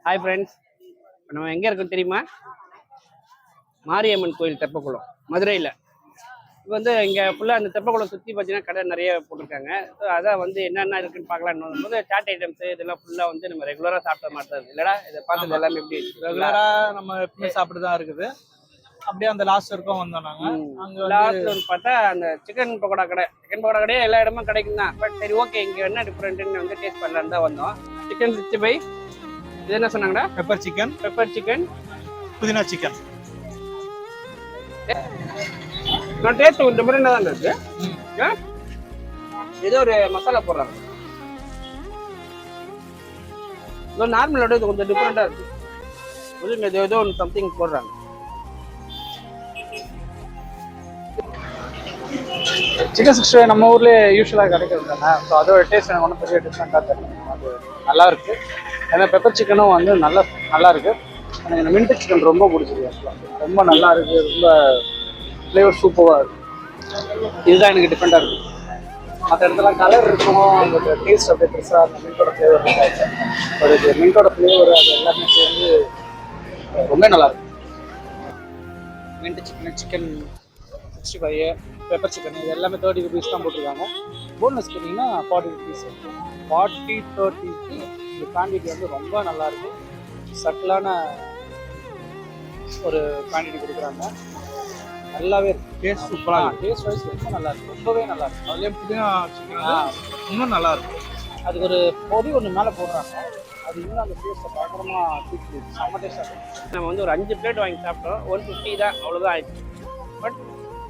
Hi friends, நம்ம எங்கே இருக்கோம் தெரியுமா? மாரியம்மன் கோயில் தெப்பக்குளம், மதுரையில். இப்போ வந்து இங்கே ஃபுல்லாக அந்த தெப்பக்குளம் சுற்றி பார்த்தீங்கன்னா கடை நிறைய போட்டிருக்காங்க. ஸோ அதான் வந்து என்னென்ன இருக்குன்னு பார்க்கலான்னு போது சாட் ஐட்டம்ஸு இதெல்லாம் ஃபுல்லாக வந்து நம்ம ரெகுலராக சாப்பிட்ட மாதிரி தான் இருக்குது இல்லைடா? இதை பார்த்தது எல்லாமே எப்படி ரெகுலராக நம்ம எப்பவுமே சாப்பிட்டு தான் இருக்குது. அப்படியே அந்த லாஸ்ட் வரைக்கும் வந்தோம் நாங்கள். அங்கே லாஸ்ட் வந்து பார்த்தா அந்த சிக்கன் பக்கோடா கடையே எல்லா இடமும் கிடைக்கும் தான். பட் சரி ஓகே, இங்கே என்ன டிஃப்ரெண்ட்டுன்னு வந்து டேஸ்ட் பண்ணலான்னு தான் வந்தோம். சிக்கன் 65, இது என்ன சொன்னாங்கடா? பெப்பர் சிக்கன், புதினா சிக்கன். நான் டேஸ்ட் கொஞ்சம் டிஃப்ரெண்டாக தான் இருக்கு. ஏதோ ஒரு மசாலா போடுறாங்க, நார்மலோட இது கொஞ்சம் டிஃப்ரெண்டாக இருக்கு. ஏதோ ஒன்று சம்திங் போடுறாங்க. சிக்கன் 65 நம்ம ஊர்லேயே யூஸ்வலாக கிடைக்கிறது தானே. ஸோ அதோட டேஸ்ட் எனக்கு ஒன்றும் பெரிய டிஃப்ரெண்ட்டாக தெரியல. அது நல்லா இருக்கு. ஏன்னா பெப்பர் சிக்கனும் வந்து நல்லா இருக்கு. எனக்கு இந்த மின்ட் சிக்கன் ரொம்ப பிடிச்சிருக்கு. ரொம்ப நல்லா இருக்கு. ரொம்ப ஃப்ளேவர் சூப்பராக இருக்கு. இதுதான் எனக்கு டிஃப்ரெண்டாக இருக்கு. மற்ற இடத்துல கலர் இருக்கும், அந்த டேஸ்ட் அப்படியே பெருசாக அந்த மின்ட்டோட ஃப்ளேவர் இருக்காது. ஒரு மின்ட்டோட ஃப்ளேவர் அது எல்லாமே சேர்ந்து ரொம்ப நல்லா இருக்கு. மின்ட் சிக்கன் 65, பெப்பர் சிக்கன் இது எல்லாமே 30 rupees தான் போட்டிருக்காங்க. போனஸ் பார்த்தீங்கன்னா 40 rupees. 40-30க்கு இந்த குவான்டிட்டி வந்து ரொம்ப நல்லாயிருக்கு. சட்டிலான ஒரு குவான்டிட்டி கொடுக்குறாங்க. நல்லாவே இருக்கு. டேஸ்ட் சூப்பராக, டேஸ்ட் வைஸ் ரொம்ப நல்லா இருக்கு. ரொம்பவே நல்லா இருக்கு. அதுலேயும் புதினா சிக்கன் இன்னும் நல்லா இருக்கும். அதுக்கு ஒரு பொடி ஒன்று மேலே போடுறாங்க. அது இன்னும் அந்த டேஸ்ட்டை பயங்கரமாக தூக்கி செம்ம டேஸ்ட்டாக இருக்கும். நம்ம வந்து ஒரு 5 பிளேட் வாங்கி சாப்பிட்டோம். 150 தான், அவ்வளோதான் ஆயிடுச்சு. பட்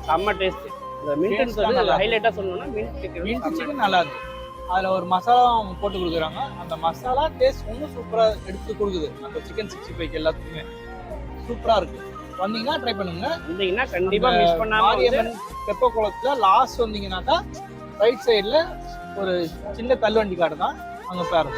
செம்ம டேஸ்ட். இந்த மின்ட் சொல்லி ஹைலைட்டாக சொல்லணும்னா மின்ட் சிக்கன் நல்லா இருக்கு. அதில் ஒரு மசாலா அவங்க போட்டு கொடுக்குறாங்க. அந்த மசாலா டேஸ்ட் இன்னும் சூப்பராக எடுத்து கொடுக்குது. அந்த சிக்கன் 65 எல்லாத்துக்குமே சூப்பராக இருக்கு. வந்தீங்கன்னா ட்ரை பண்ணுங்க. வந்தீங்கன்னா கண்டிப்பாக மிஸ் பண்ணாம. மாரியம்மன் தெப்பக்குளத்தில் லாஸ்ட் வந்தீங்கன்னாக்கா ரைட் சைடில் ஒரு சின்ன தள்ளுவண்டி காடு தான் அங்கே பேர்.